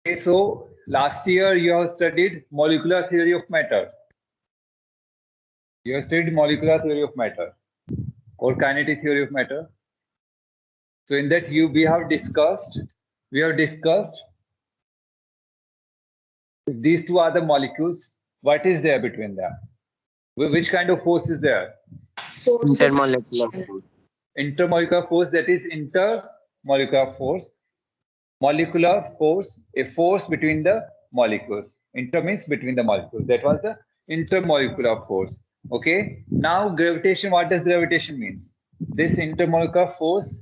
Okay, so last year you have studied molecular theory of matter. You have studied molecular theory of matter or kinetic theory of matter. So in that we have discussed these two are the molecules. What is there between them? Which kind of force is there? Intermolecular force. Intermolecular force, that is intermolecular force. Molecular force, a force between the molecules. Inter means between the molecules. That was the intermolecular force. Okay. Now gravitation, what does gravitation means? This intermolecular force.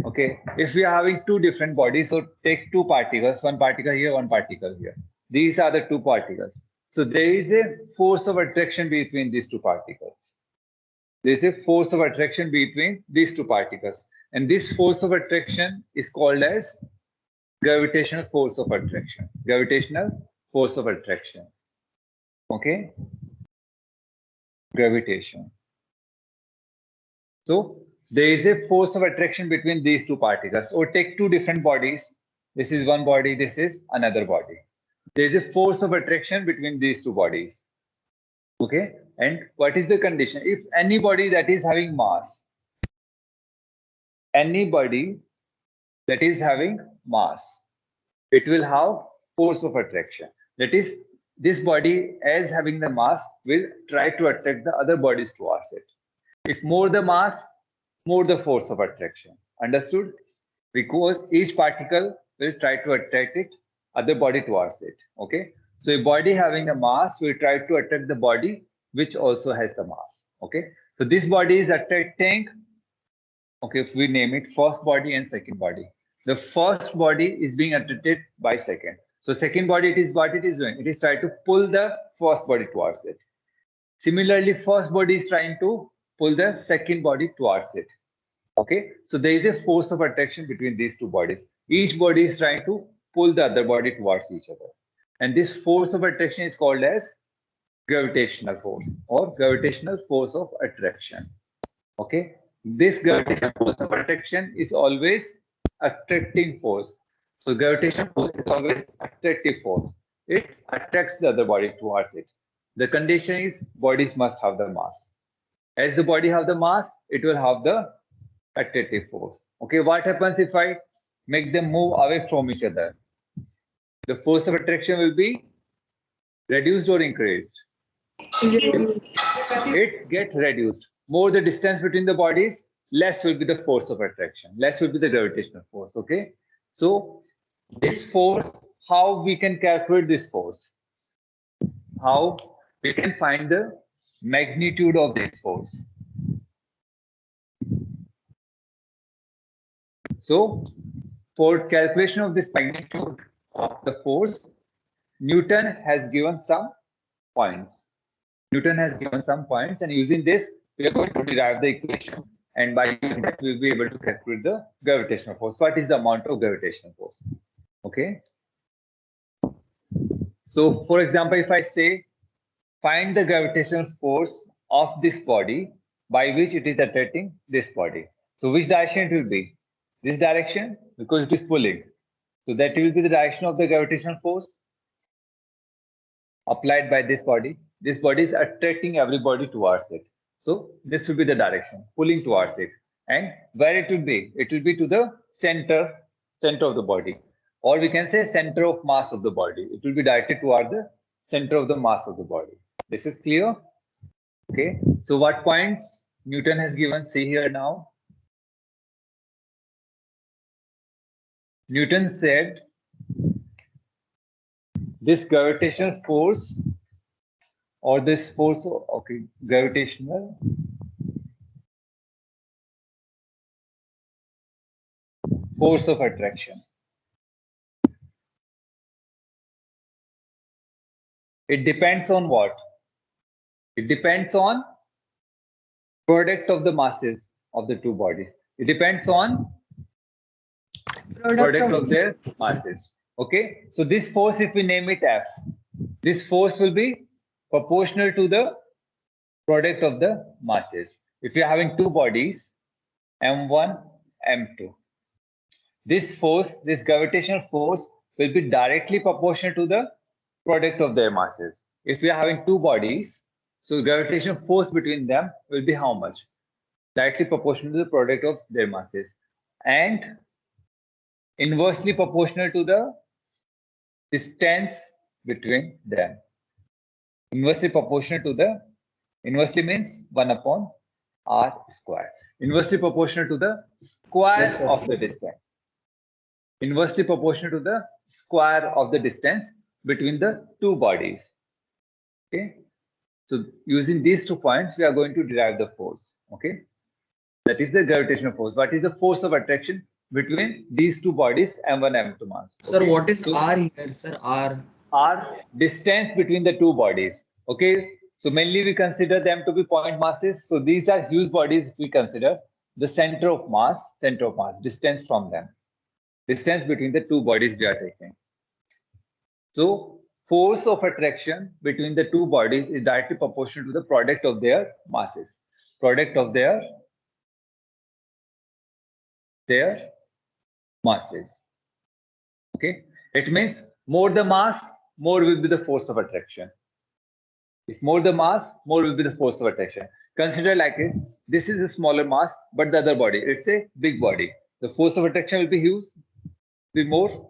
Okay. If we are having two different bodies, so take two particles, one particle here, one particle here. These are the two particles. So there is a force of attraction between these two particles. There is a force of attraction between these two particles. And this force of attraction is called as gravitational force of attraction. Gravitational force of attraction. Okay. Gravitation. So there is a force of attraction between these two particles. Or take two different bodies. This is one body, this is another body. There is a force of attraction between these two bodies. Okay. And what is the condition? If anybody that is having mass, anybody that is having mass, it will have force of attraction. That is, this body as having the mass will try to attract the other bodies towards it. If more the mass, more the force of attraction. Understood? Because each particle will try to attract it, other body towards it. Okay. So a body having a mass will try to attract the body which also has the mass. Okay. So this body is attracting. Okay, if we name it first body and second body. The first body is being attracted by second. So second body, it is what it is doing. It is trying to pull the first body towards it. Similarly, first body is trying to pull the second body towards it. Okay, so there is a force of attraction between these two bodies. Each body is trying to pull the other body towards each other. And this force of attraction is called as gravitational force or gravitational force of attraction. Okay, this gravitational force of attraction is always attracting force. So gravitational force is always attractive force. It attracts the other body towards it. The condition is bodies must have the mass. As the body have the mass, it will have the attractive force. Okay, what happens if I make them move away from each other? The force of attraction will be reduced or increased? It gets reduced. More the distance between the bodies, less will be the force of attraction, less will be the gravitational force. Okay, so this force, how we can calculate this force? How we can find the magnitude of this force? So for calculation of this magnitude of the force, Newton has given some points. Newton has given some points, and using this, we are going to derive the equation. And by using that, we'll be able to calculate the gravitational force. What is the amount of gravitational force? Okay. So, for example, if I say, find the gravitational force of this body by which it is attracting this body. So, which direction it will be? This direction, because it is pulling. So, that will be the direction of the gravitational force applied by this body. This body is attracting everybody towards it. So this will be the direction, pulling towards it. And where it will be? It will be to the center of the body. Or we can say center of mass of the body. It will be directed toward the center of the mass of the body. This is clear? Okay. So what points Newton has given? See here now. Newton said this gravitational force or this force, okay, gravitational force of attraction. It depends on what? It depends on product of the masses of the two bodies. It depends on product of their masses. Okay, so this force, if we name it F, this force will be proportional to the product of the masses. If you're having two bodies, M1, M2, this force, this gravitational force will be directly proportional to the product of their masses. If we are having two bodies, so gravitational force between them will be how much? Directly proportional to the product of their masses, and inversely proportional to the distance between them. Inversely proportional to the, inversely means 1 upon r square. Inversely proportional to the square Yes, sir. of the distance. Inversely proportional to the square of the distance between the two bodies. Okay. So using these 2 points, we are going to derive the force. Okay. That is the gravitational force. What is the force of attraction between these two bodies, m1, m2 mass? Sir, Okay? what is So, R here, sir? R. R distance between the two bodies. Okay. So mainly we consider them to be point masses. So these are huge bodies. We consider the center of mass, distance from them, distance between the two bodies we are taking. So force of attraction between the two bodies is directly proportional to the product of their masses, product of their masses. Okay, it means more the mass, more will be the force of attraction. If more the mass, more will be the force of attraction. Consider like this is a smaller mass, but the other body, it's a big body. The force of attraction will be huge, be more,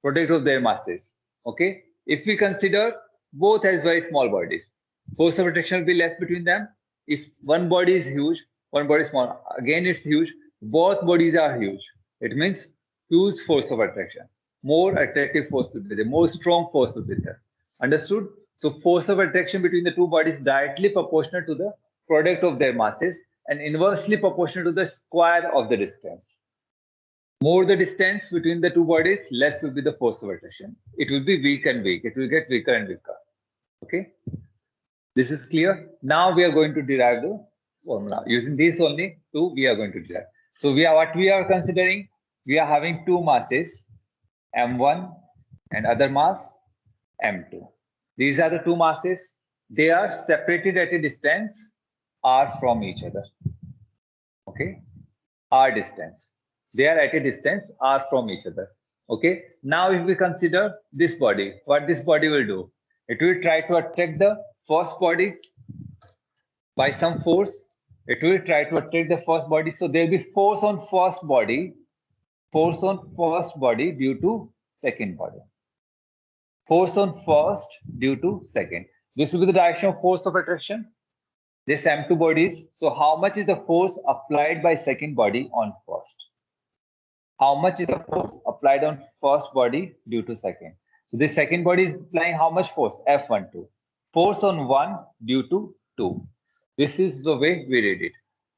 product of their masses. Okay, if we consider both as very small bodies, force of attraction will be less between them. If one body is huge, one body is small, again it's huge, both bodies are huge. It means huge force of attraction, more attractive force will be there, more strong force will be there. Understood? So force of attraction between the two bodies directly proportional to the product of their masses and inversely proportional to the square of the distance. More the distance between the two bodies, less will be the force of attraction. It will be weak and weak. It will get weaker and weaker. Okay. This is clear. Now we are going to derive the formula. Using this only two, we are going to derive. So what we are considering, we are having two masses, m1 and other mass, m2. These are the two masses. They are separated at a distance r from each other. Okay. R distance. They are at a distance r from each other. Okay. Now, if we consider this body, what this body will do? It will try to attract the first body by some force. It will try to attract the first body. So there will be force on first body due to second body. Force on first due to second. This will be the direction of force of attraction. This m2 bodies. So how much is the force applied by second body on first? How much is the force applied on first body due to second? So this second body is applying how much force? F12. Force on 1 due to 2. This is the way we read it.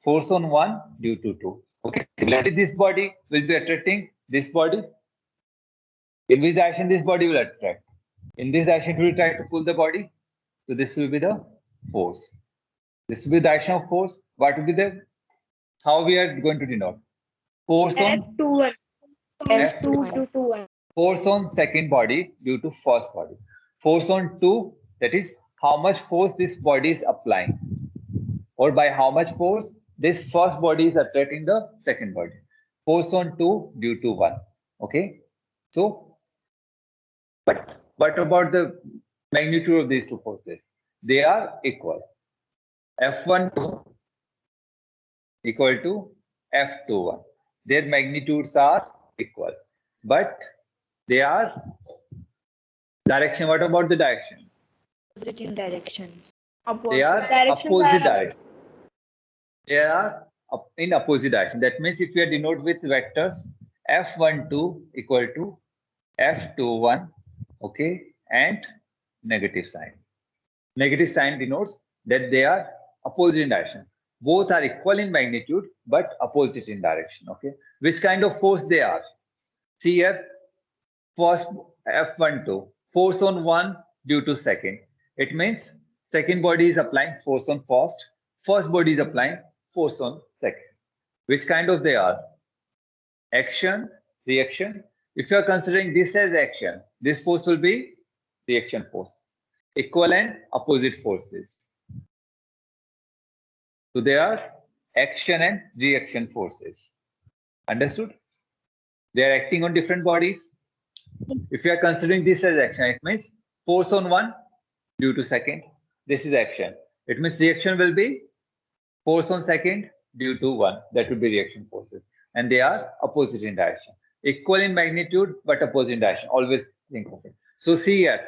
Force on 1 due to 2. Okay. Similarly, this body will be attracting this body. In which direction this body will attract? In this direction, we will try to pull the body. So this will be the force. This will be the direction of force. What will be the, how we are going to denote? Force on F21. F2. F2 Force on second body due to first body. Force on 2, that is how much force this body is applying, or by how much force this first body is attracting the second body. Force on 2 due to 1. Okay. So, but what about the magnitude of these two forces? They are equal. F12 equal to F21. Their magnitudes are equal, but they are direction. What about the direction? Opposite in direction. They are Directions opposite are direction. They are in opposite direction. That means if we are denote with vectors, F12 equal to F21, okay, and negative sign. Negative sign denotes that they are opposite in direction. Both are equal in magnitude, but opposite in direction. Okay, which kind of force they are? See here, first F12, force on 1 due to second. It means second body is applying force on first body is applying force on second. Which kind of they are? Action, reaction. If you are considering this as action, this force will be reaction force. Equal and opposite forces. So they are action and reaction forces. Understood? They are acting on different bodies. If you are considering this as action, it means force on one due to second. This is action. It means reaction will be force on second due to one. That would be reaction forces. And they are opposite in direction. Equal in magnitude, but opposite in direction. Always think of it. So see here,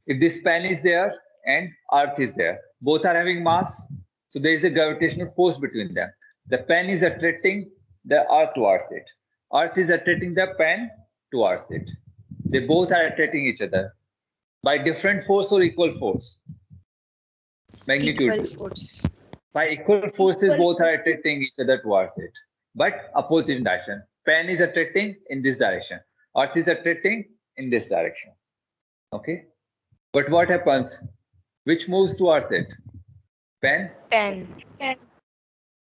if this pen is there and earth is there, both are having mass. So there is a gravitational force between them. The pen is attracting the earth towards it. Earth is attracting the pen towards it. They both are attracting each other by different force or equal force. Magnitude. Equal force. By equal forces, both are attracting each other towards it, but opposite in direction. Pen is attracting in this direction. Earth is attracting in this direction. Okay. But what happens? Which moves towards it? Pen? Pen.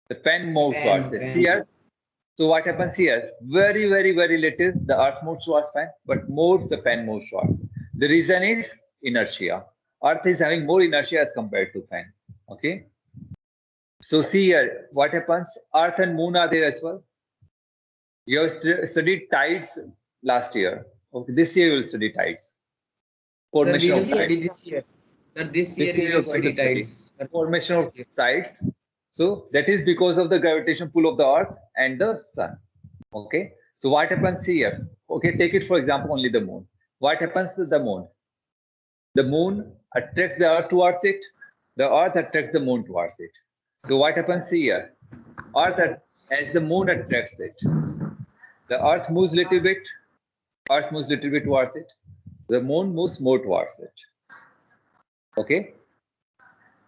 The pen moves towards it. See here. So what happens here? Very, very, very little the earth moves towards pen, but more the pen moves towards it. The reason is inertia. Earth is having more inertia as compared to pen. Okay. So see here, what happens? Earth and moon are there as well. You have studied tides last year. Okay, this year you will study tides. Formation of tides. This year. Sir, this year This we year will study tides. formation of tides. So that is because of the gravitational pull of the earth and the sun. Okay. So what happens here? Okay, take it for example only the moon. What happens to the moon? The moon attracts the earth towards it. The earth attracts the moon towards it. So what happens here? Earth, as the moon attracts it, the earth moves little bit. Earth moves little bit towards it. The moon moves more towards it. Okay.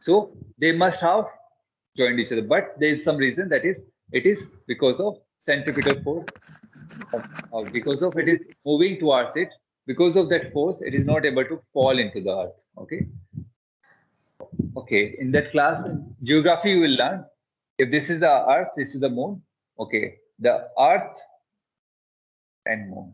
So they must have joined each other, but there is some reason that is it is because of centripetal force. Because of it is moving towards it. Because of that force, it is not able to fall into the earth. Okay. Okay, in that class, geography you will learn. If this is the earth, this is the moon. Okay, the earth and moon.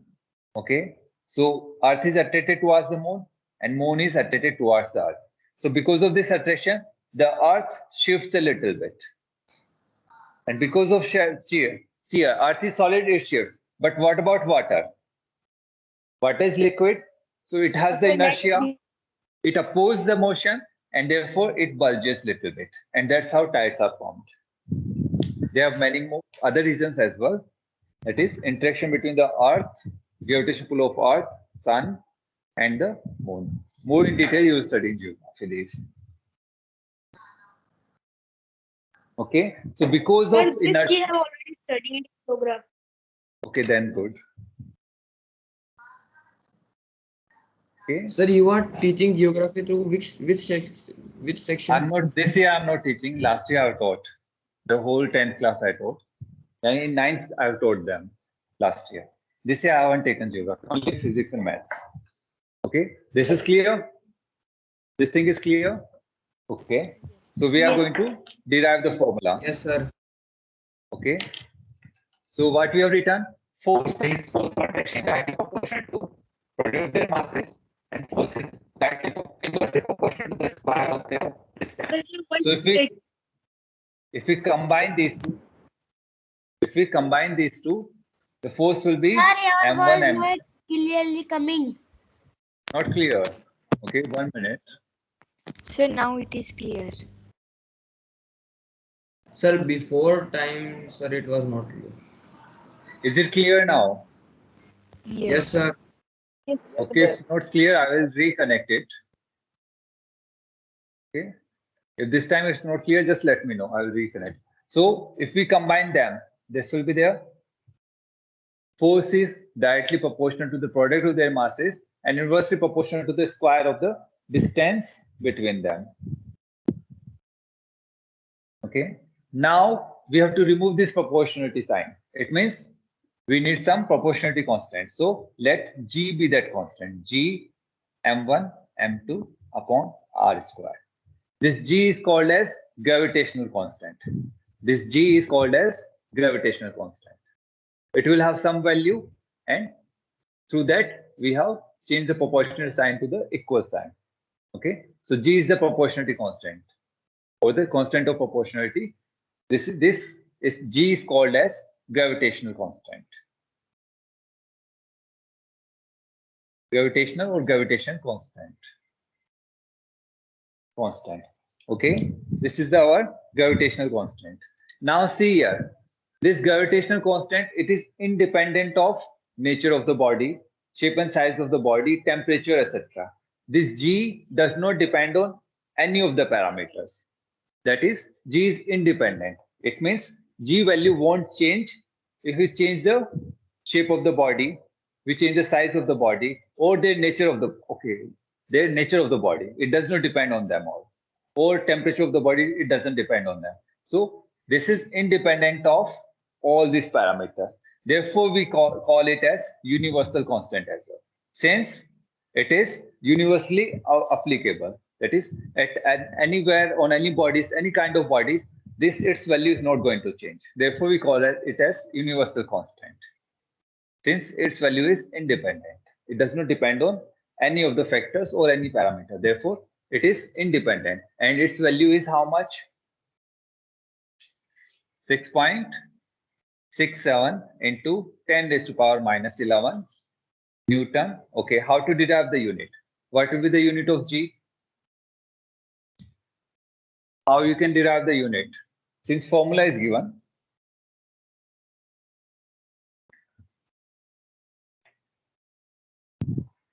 Okay, so earth is attracted towards the moon and moon is attracted towards the earth. So because of this attraction, the earth shifts a little bit. And because of shear, earth is solid, it shifts. But what about water? Water is liquid, so it has the inertia. It opposes the motion and therefore it bulges little bit, and that's how tides are formed. There are many more other reasons as well. That is interaction between the earth, gravitational pull of earth, sun, and the moon. More in detail you will study in geography these. Okay, so because of inertia. I have already studied geography. Okay, then good. Okay. Sir, you are teaching geography through which section? I'm not this year. I'm not teaching. Last year I taught the whole 10th class. I taught. And in 9th I taught them last year. This year I haven't taken geography. Only physics and maths. Okay. This is clear. This thing is clear. Okay. So we are going to derive the formula. Yes, sir. Okay. So what we have written? Force is force for attraction directly proportional to produce their masses, and force is directly inversely proportional to the square of their distance. So if we combine these two, the force will be Sir, your voice M1 M. not clearly coming. Not clear. Okay, 1 minute. So now it is clear. Sir, before time, sir, it was not clear. Is it clear now? Yes, sir. Okay, if not clear, I will reconnect it. Okay. If this time it's not clear, just let me know. I will reconnect. So if we combine them, this will be there. Force is directly proportional to the product of their masses and inversely proportional to the square of the distance between them. Okay. Now we have to remove this proportionality sign. It means we need some proportionality constant. So let G be that constant. G M1 M2 upon R square. This G is called as gravitational constant. This G is called as gravitational constant. It will have some value, and through that we have changed the proportional sign to the equal sign. Okay. So G is the proportionality constant or the constant of proportionality. This is G is called as gravitational constant. Gravitational or gravitation constant. Okay, this is our gravitational constant. Now see here, this gravitational constant, it is independent of nature of the body, shape and size of the body, temperature, etc. This G does not depend on any of the parameters. That is, G is independent. It means G value won't change if we change the shape of the body, we change the size of the body, or their nature of the body. It does not depend on them all. Or temperature of the body, it doesn't depend on them. So this is independent of all these parameters. Therefore, we call it as universal constant as well. Since it is universally applicable. That is, at anywhere on any bodies, any kind of bodies, its value is not going to change. Therefore, we call it as universal constant. Since its value is independent, it does not depend on any of the factors or any parameter. Therefore, it is independent, and its value is how much? 6.67 into 10 raised to power minus 11 Newton. Okay, how to derive the unit? What will be the unit of G? How you can derive the unit? Since formula is given,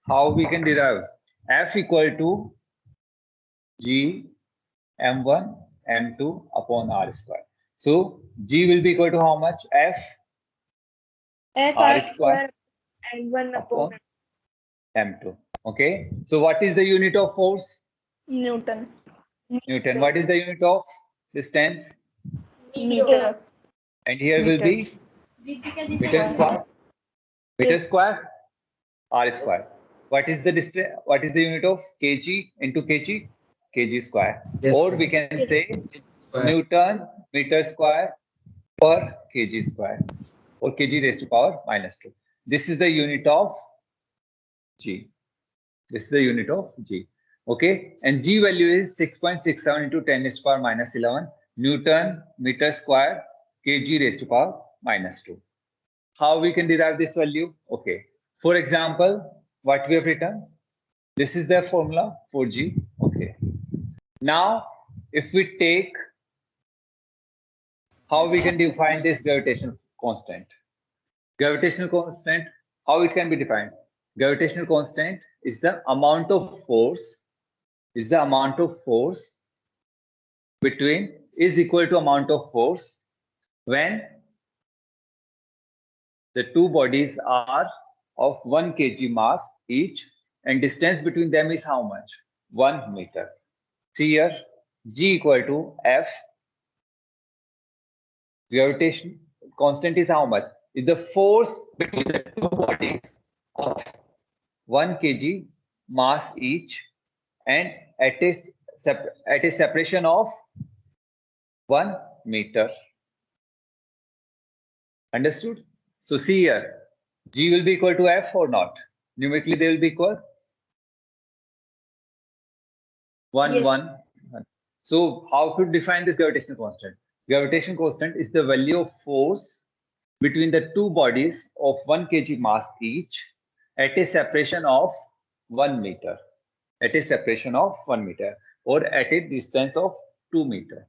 how we can derive? F equal to G m1 m2 upon r square. So G will be equal to how much? F R square and 1 upon upon m2. Okay. So what is the unit of force? Newton. Newton. What is the unit of distance? Meter. And here will be meter square. Meter square, r square. What is the distance? What is the unit of kg into kg? Kg square. Yes, Or sir. we can say Square. Newton meter square per kg square, or kg raised to power minus 2. This is the unit of G. This is the unit of G. Okay, and G value is 6.67 into 10 raised to power minus 11 Newton meter square kg raised to power minus 2. How we can derive this value? Okay, for example, what we have written, this is the formula for G. Okay, now if we take, how we can define this gravitational constant? Gravitational constant, how it can be defined? Gravitational constant is the amount of force, between, is equal to amount of force when the two bodies are of 1 kg mass each, and distance between them is how much? 1 meter. See here, G equal to F. Gravitation constant is how much? Is the force between the two bodies of 1 kg mass each, and at a separation of 1 meter. Understood? So see here, G will be equal to F or not? Numerically, they will be equal 1, Yes. 1. So how to define this gravitational constant? Gravitational constant is the value of force between the two bodies of 1 kg mass each at a separation of 1 meter. At a separation of 1 meter, or at a distance of 2 meter.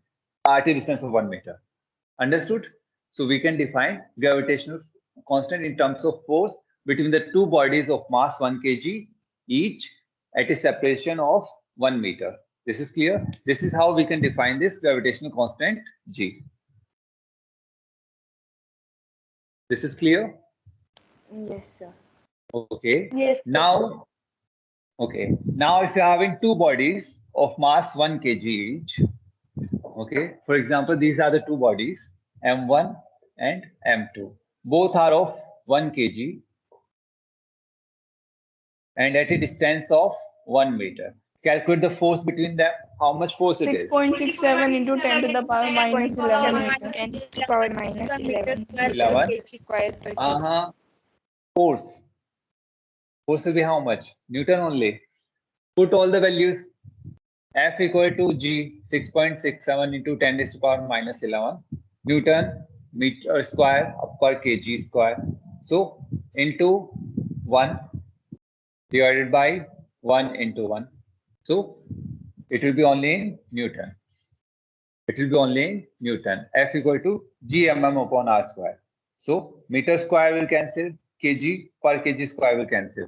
At a distance of 1 meter. Understood? So we can define gravitational constant in terms of force between the two bodies of mass 1 kg each at a separation of 1 meter. This is clear? This is how we can define this gravitational constant G. This is clear? Yes, sir. Okay. Yes. Now, okay. Now, if you're having two bodies of mass 1 kg each, okay. For example, these are the two bodies, M1 and M2. Both are of 1 kg and at a distance of 1 meter. Calculate the force between them. How much force it is? 6.67 into 10 to the power minus 11 meter. 10 is to power minus 11 11. square per kg. Force. Force will be how much? Newton only. Put all the values. F equal to G, 6.67 into 10 raised to power minus 11 Newton meter square per kg square. So into 1 divided by 1 into 1. So it will be only in Newton. It will be only in Newton. F equal to Gmm upon R square. So meter square will cancel, kg per kg square will cancel.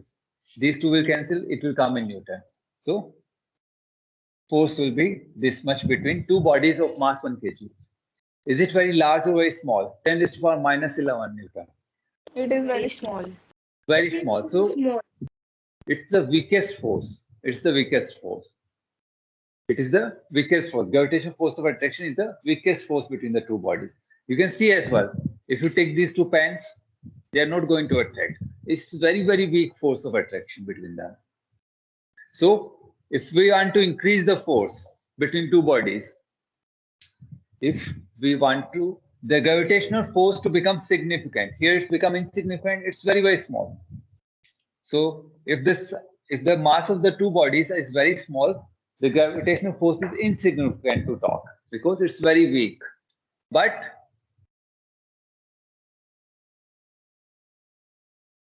These two will cancel, it will come in Newton. So force will be this much between two bodies of mass 1 kg. Is it very large or very small? 10 raised to power minus 11 Newton. It is Very very small. Very small. So small. it's the weakest force. It's the weakest force. It is the weakest force. Gravitational force of attraction is the weakest force between the two bodies. You can see as well, if you take these two pens, they are not going to attract. It's very, very weak force of attraction between them. So if we want to increase the force between two bodies, if we want to the gravitational force to become significant, here it's become insignificant, it's very, very small. So if the mass of the two bodies is very small, the gravitational force is insignificant to talk because it's very weak. But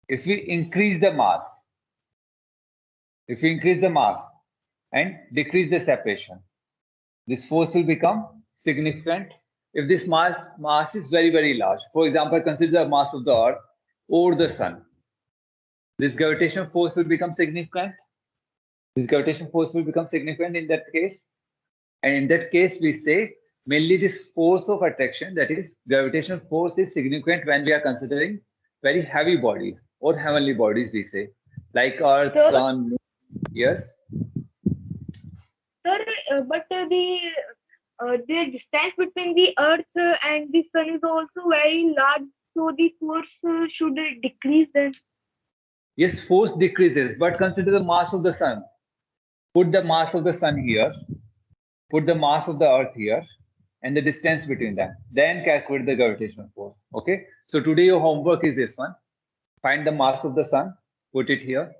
if we increase the mass, and decrease the separation, this force will become significant. If this mass is very, very large, for example, consider the mass of the Earth or the Sun, this gravitational force will become significant. This gravitational force will become significant in that case. And in that case, we say mainly this force of attraction, that is gravitational force, is significant when we are considering very heavy bodies or heavenly bodies, we say, like Earth, Sir? Sun, Moon. Yes. Sir, but the distance between the Earth and the Sun is also very large, so the force should decrease then. Yes, force decreases, but consider the mass of the Sun. Put the mass of the Sun here, put the mass of the Earth here, and the distance between them. Then calculate the gravitational force. Okay. So today your homework is this one. Find the mass of the Sun, put it here.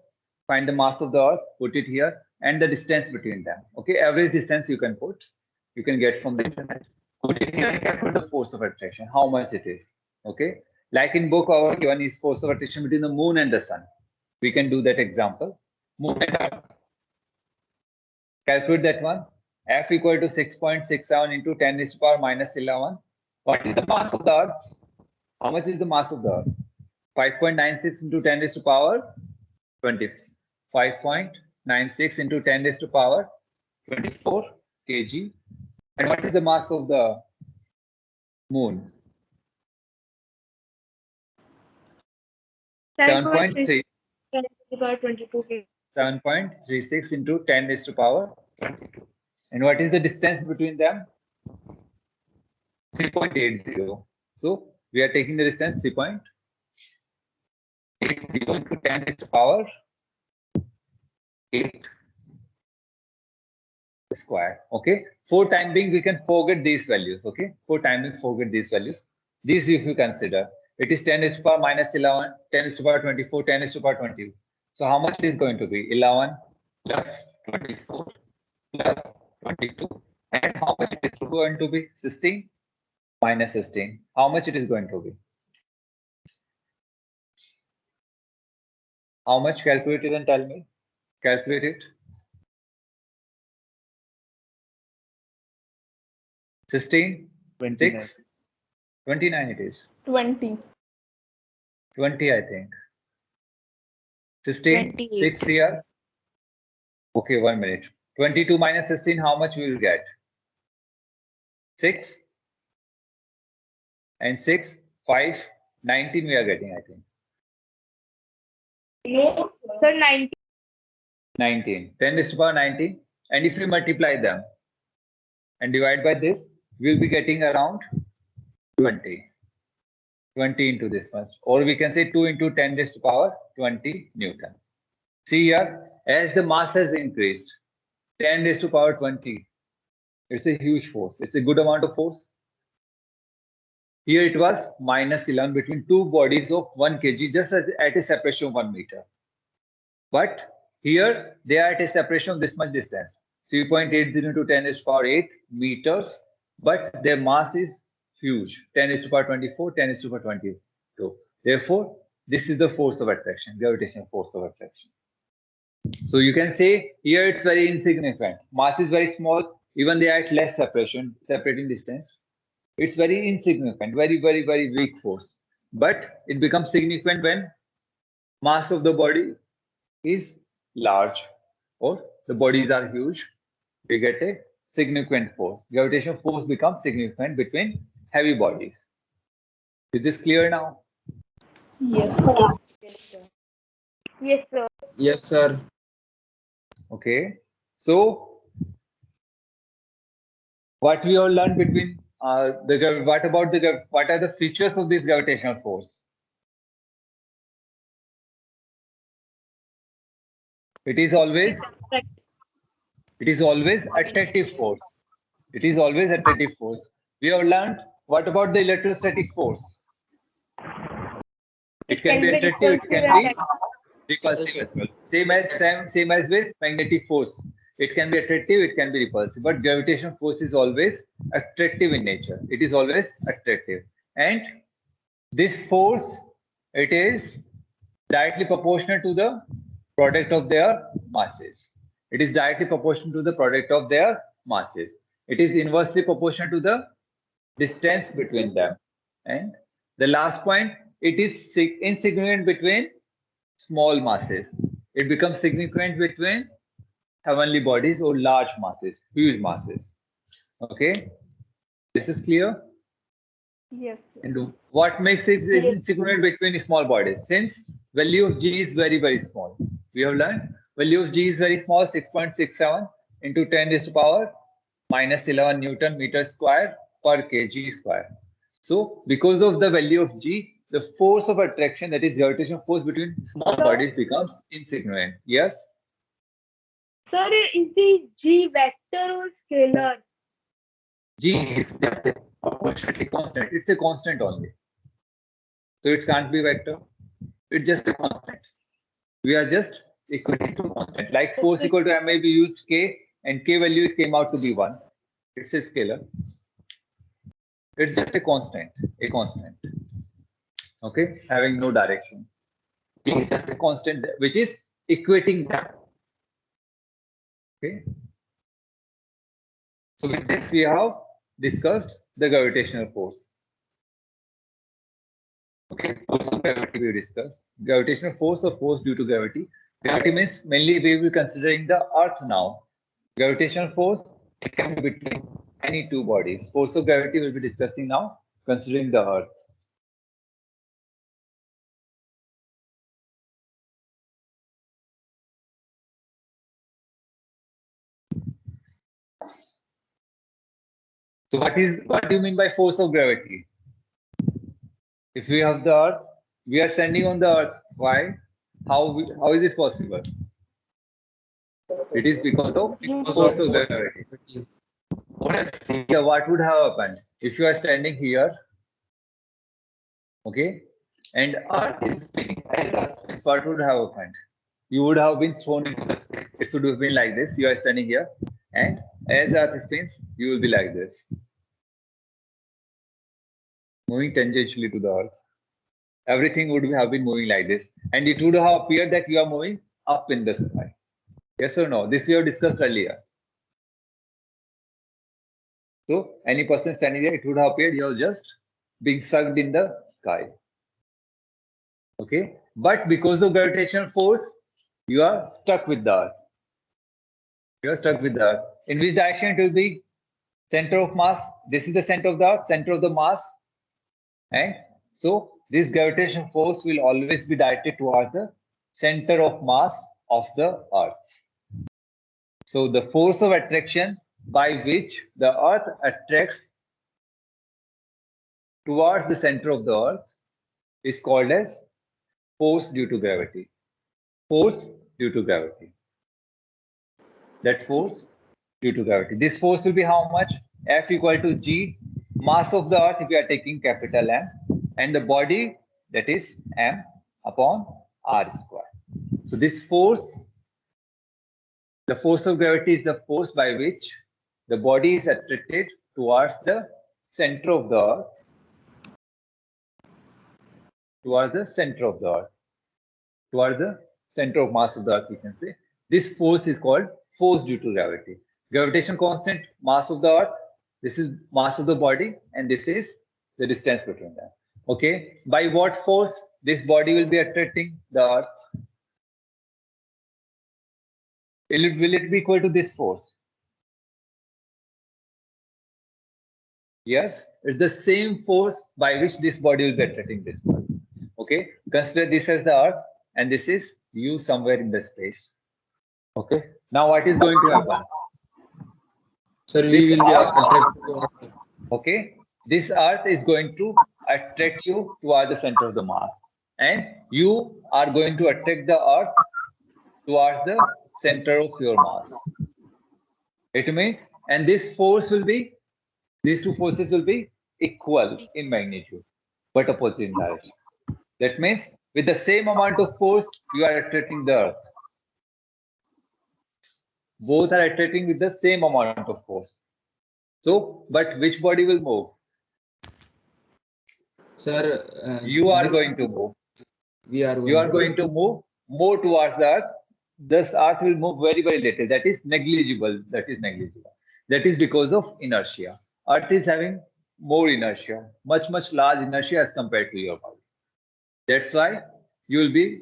Find the mass of the Earth, put it here, and the distance between them. Okay. Average distance you can put. You can get from the internet. Put it here and calculate the force of attraction, how much it is. Okay. Like in book, our given is force of attraction between the Moon and the Sun. We can do that example. Moon and Earth. Calculate that one. F equal to 6.67 into 10 raised to power minus 11. What is the mass of the Earth? How much is the mass of the Earth? 5.96 into 10 raised to power 20. 5.96 into 10 raised to power 24 kg. And what is the mass of the Moon? 7.3. 7.36 into 10 raised to power 22. And what is the distance between them? 3.80. So we are taking the distance 3.80 into 10 raised to power 8 square. Okay. For time being, we can forget these values. Okay. For time being, forget these values. These, if you consider, it is 10 raised to power minus 11, 10 raised to power 24, 10 raised to power 20. So how much is going to be? 11 plus 24 plus 22. And how much it is going to be? 16 minus 16. How much it is going to be? How much? Calculate it and tell me. Calculate it. 16, 6, 29 it is. 20. 20, I think. 16, 28. 6 here. Okay, 1 minute. 22 minus 16, how much we will get? 6. And 6, 5, 19 we are getting, I think. No, sir, 90. 19. 10 raised to power 19. And if we multiply them and divide by this, we'll be getting around 20. 20 into this much. Or we can say 2 into 10 raised to power 20 Newton. See here, as the mass has increased, 10 raised to power 20. It's a huge force. It's a good amount of force. Here it was minus 11 between two bodies of 1 kg, just as at a separation of 1 meter. But here they are at a separation of this much distance, 3.80 into 10 raised to power 8 meters, but their mass is huge, 10 raised to power 24, 10 raised to power 22. Therefore, this is the force of attraction, gravitational force of attraction. So you can say here it's very insignificant. Mass is very small, even they are at less separating distance. It's very insignificant, very weak force. But it becomes significant when mass of the body is large or the bodies are huge. We get a significant force. Gravitational force becomes significant between heavy bodies. Is this clear now? Yes, sir. Yes, sir. Yes, sir. Okay. So what we have learned between what about what are the features of this gravitational force? It is always attractive force. It is always attractive force. We have learned what about the electrostatic force? It can be attractive, it can be repulsive as well. Same as with magnetic force. It can be attractive, it can be repulsive. But gravitational force is always attractive in nature. It is always attractive. And this force, it is directly proportional to the product of their masses. It is directly proportional to the product of their masses. It is inversely proportional to the distance between them. And the last point, it is insignificant between small masses. It becomes significant between heavenly bodies or large masses, huge masses. Okay, this is clear. Yes, sir. And what makes it insignificant between small bodies? Since value of G is very small. We have learned value of G is very small, 6.67 into 10 raised to power minus 11 Newton meter square per kg square. So because of the value of G, the force of attraction, that is gravitational force between small bodies, becomes insignificant. Yes? Sir, is the G vector or scalar? G is just a proportionately constant. It's a constant only. So it can't be vector. It's just a constant. We are just equating to constant. Like force equal to ma, we used K, and K value it came out to be 1. It's a scalar. It's just a constant. Okay, having no direction. G is just a constant which is equating them. Okay. So with this we have discussed the gravitational force. Okay, force of gravity we discussed. Gravitational force or force due to gravity. Gravity means mainly we will be considering the Earth now. Gravitational force, it can be between any two bodies. Force of gravity we'll be discussing now, considering the Earth. So what do you mean by force of gravity? If we have the Earth, we are standing on the Earth. Why? How is it possible? It is because of force of gravity. What would have happened if you are standing here, okay, and Earth is spinning as Earth spins? What would have happened? You would have been thrown into the space. It should have been like this. You are standing here, and as Earth spins, you will be like this, moving tangentially to the Earth. Everything would have been moving like this, and it would have appeared that you are moving up in the sky. Yes or no? This we have discussed earlier. So any person standing there, it would have appeared you are just being sucked in the sky. Okay, but because of gravitational force, you are stuck with the Earth. You are stuck with the Earth. In which direction it will be? Center of mass. This is the center of the Earth, center of the mass, and so this gravitational force will always be directed towards the center of mass of the Earth. So the force of attraction by which the Earth attracts towards the center of the Earth is called as force due to gravity. Force due to gravity. That force due to gravity. This force will be how much? F equal to G, mass of the Earth if we are taking capital M, and the body, that is M upon R square. So this force, the force of gravity is the force by which the body is attracted towards the center of the Earth, towards the center of the Earth, towards the center of mass of the Earth, we can say. This force is called force due to gravity. Gravitation constant, mass of the earth, this is mass of the body, and this is the distance between them. Okay, by what force this body will be attracting the earth? Will it be equal to this force? Yes, it's the same force by which this body will be attracting this body. Okay, consider this as the earth and this is you somewhere in the space. Okay, now what is going to happen? Sir, we will be attracted towards the Okay, this earth is going to attract you towards the center of the mass, and you are going to attract the earth towards the center of your mass. It means, and this force will be, these two forces will be equal in magnitude, but opposite in direction. That means, with the same amount of force, you are attracting the earth. Both are attracting with the same amount of force. So, but which body will move? Sir, You are this- going to move. we are You are going to move more towards the earth. This earth will move very, very little. That is negligible. That is negligible. That is because of inertia. Earth is having more inertia, much, much large inertia as compared to your body. That's why you will be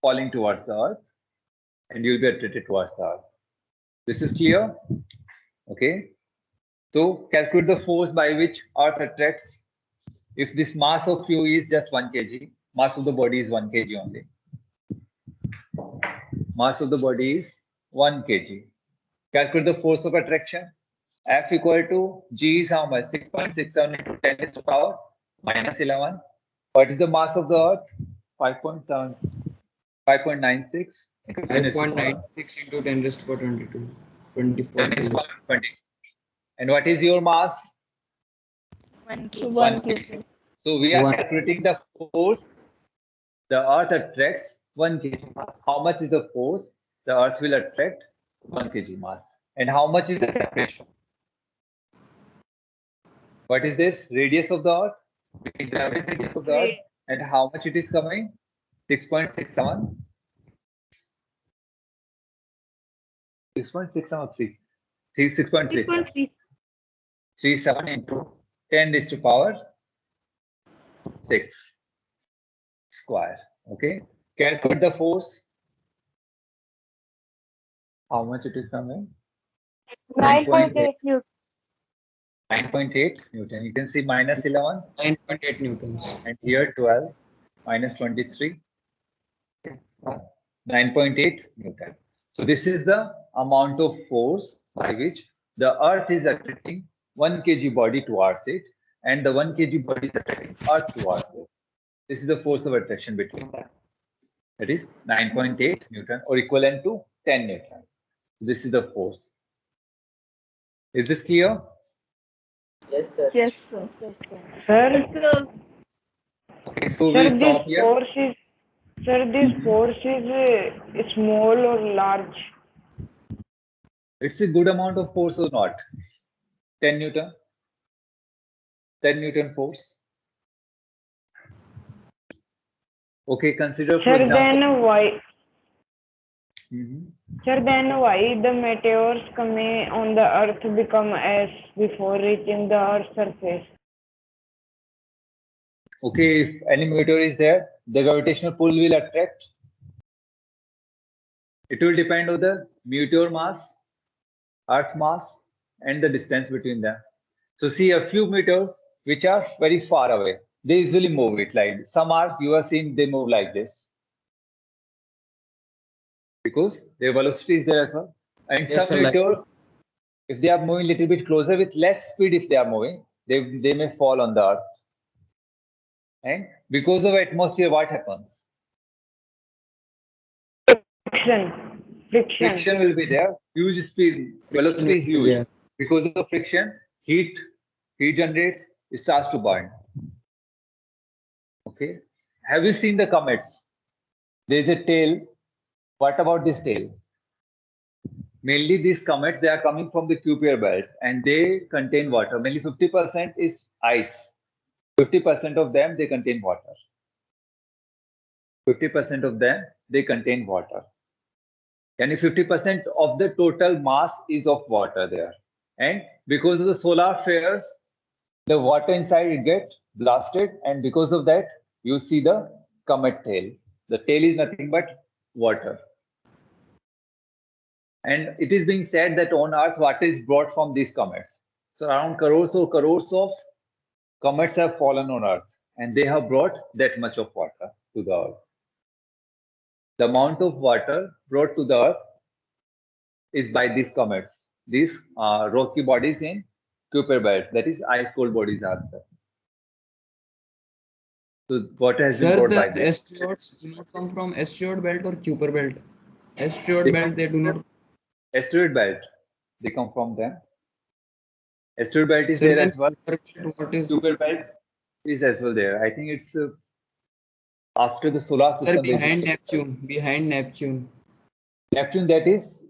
falling towards the earth and you will be attracted towards the earth. This is clear? Okay. So calculate the force by which earth attracts. If this mass of you is just 1 kg, mass of the body is 1 kg only. Mass of the body is 1 kg. Calculate the force of attraction. F equal to G is how much? 6.67 into 10 is to power minus 11. What is the mass of the earth? 5.7, 5.96 into 10 is to power 5.96 into 10 raised to power 22. 24. 10 is to power 20. And what is your mass? 1 kg. 1 kg. kg. So we are One. calculating the force the earth attracts 1 kg mass. How much is the force the earth will attract 1 kg mass? And how much is the separation? What is this? Radius of the earth? Between the average radius of the earth and how much it is coming? 6.67. 6.673. 6.37. 6.3. 37 into 10 raised to power 6 square. Okay. Calculate the force. How much it is coming? 9.8 Newton. 9.8 Newton. You can see minus 11 9.8 newtons. and here 12 minus 23. 9.8 Newton. So this is the amount of force by which the earth is attracting 1 kg body towards it and the 1 kg body is attracting earth towards it. This is the force of attraction between them. That is 9.8 Newton or equivalent to 10 Newton. This is the force. Is this clear? Yes, sir. Yes, sir. Sir, Okay, so we'll stop here. this force is small or large? It's a good amount of force or not? 10 Newton? 10 Newton force? Okay, consider for Sir, example. then why? Mhm. Sir, then why the meteors coming on the earth become ash before reaching the earth's surface? Okay, if any meteor is there, the gravitational pull will attract. It will depend on the meteor mass, earth mass, and the distance between them. So see a few meteors which are very far away. They usually move it like some are you are seeing they move like this because their velocity is there as well. And Yes, some sir, like- meteors, if they are moving a little bit closer with less speed, if they are moving, they may fall on the earth. And because of atmosphere, what happens? Friction will be there. Huge speed, velocity is huge. Yeah. Because of friction, heat generates, it starts to burn. Okay. Have you seen the comets? There is a tail. What about this tail? Mainly these comets, they are coming from the Kuiper belt and they contain water. Mainly 50% is ice. 50% of them, they contain water. 50% of them, they contain water. Yani 50% of the total mass is of water there. And because of the solar flares, the water inside it get blasted, and because of that, you see the comet tail. The tail is nothing but water. And it is being said that on Earth, water is brought from these comets. So around crores of comets have fallen on Earth, and they have brought that much of water to the Earth. The amount of water brought to the Earth is by these comets, these rocky bodies in Kuiper belts, that is ice-cold bodies are there. So water has been Sir, brought the by them. asteroids do not come from asteroid belt or Kuiper belt. Asteroid They belt, come they do not. Asteroid belt, they come from them. Asteroid belt is Sir, there then as well. Kuiper belt, what is? Kuiper belt is as well there. I think it's after the solar Sir, system. behind Neptune. Behind Neptune. Neptune, that is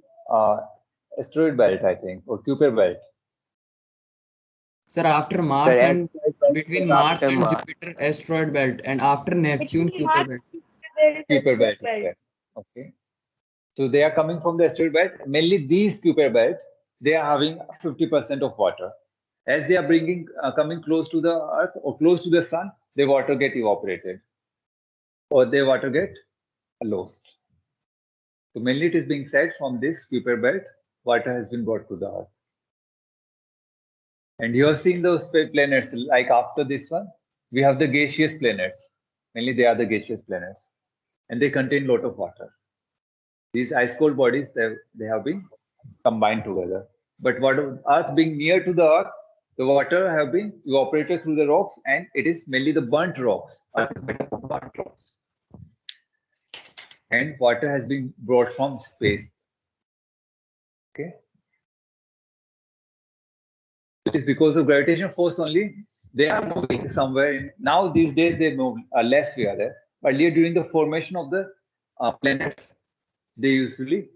asteroid belt, I think, or Kuiper belt. Sir, after Mars Sir, and between Mars and Mars. Jupiter, asteroid belt, and after Neptune, Between Kuiper Mars belt. and there is Kuiper belt asteroid is there. Okay. So they are coming from the asteroid belt. Mainly these Kuiper belt, they are having 50% of water. As they are coming close to the Earth or close to the Sun, the water get evaporated, or the water get lost. So mainly it is being said from this Kuiper belt, water has been brought to the Earth. And you have seen those planets, like after this one, we have the gaseous planets. Mainly they are the gaseous planets, and they contain a lot of water. These ice-cold bodies, they have been combined together. But what Earth being near to the Earth, the water have been evaporated through the rocks, and it is mainly the burnt rocks. Earth is made up of burnt rocks. And water has been brought from space. Okay. It is because of gravitational force only they are moving somewhere. Now these days they move less we are there. Earlier during the formation of the planets, they usually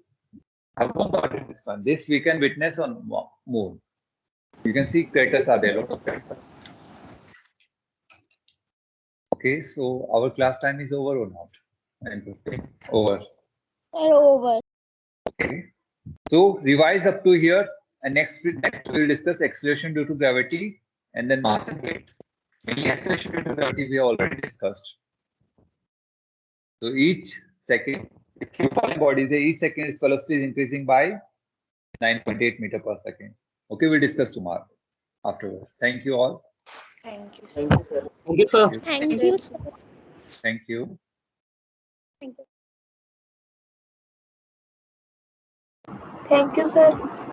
have bombarded this one. This we can witness on Moon. You can see craters are there, a lot of craters. Okay, so our class time is over or not? 9:15. Over. Over. Okay. So revise up to here, and next we will discuss acceleration due to gravity and then mass and weight. Mainly acceleration due to gravity we have already discussed. So each second, if you falling bodies, each second its velocity is increasing by 9.8 meter per second. Okay, we'll discuss tomorrow afterwards. Thank you all. Thank you. Thank you, sir. Thank you, sir. Thank you, sir. Thank you. Thank you, sir.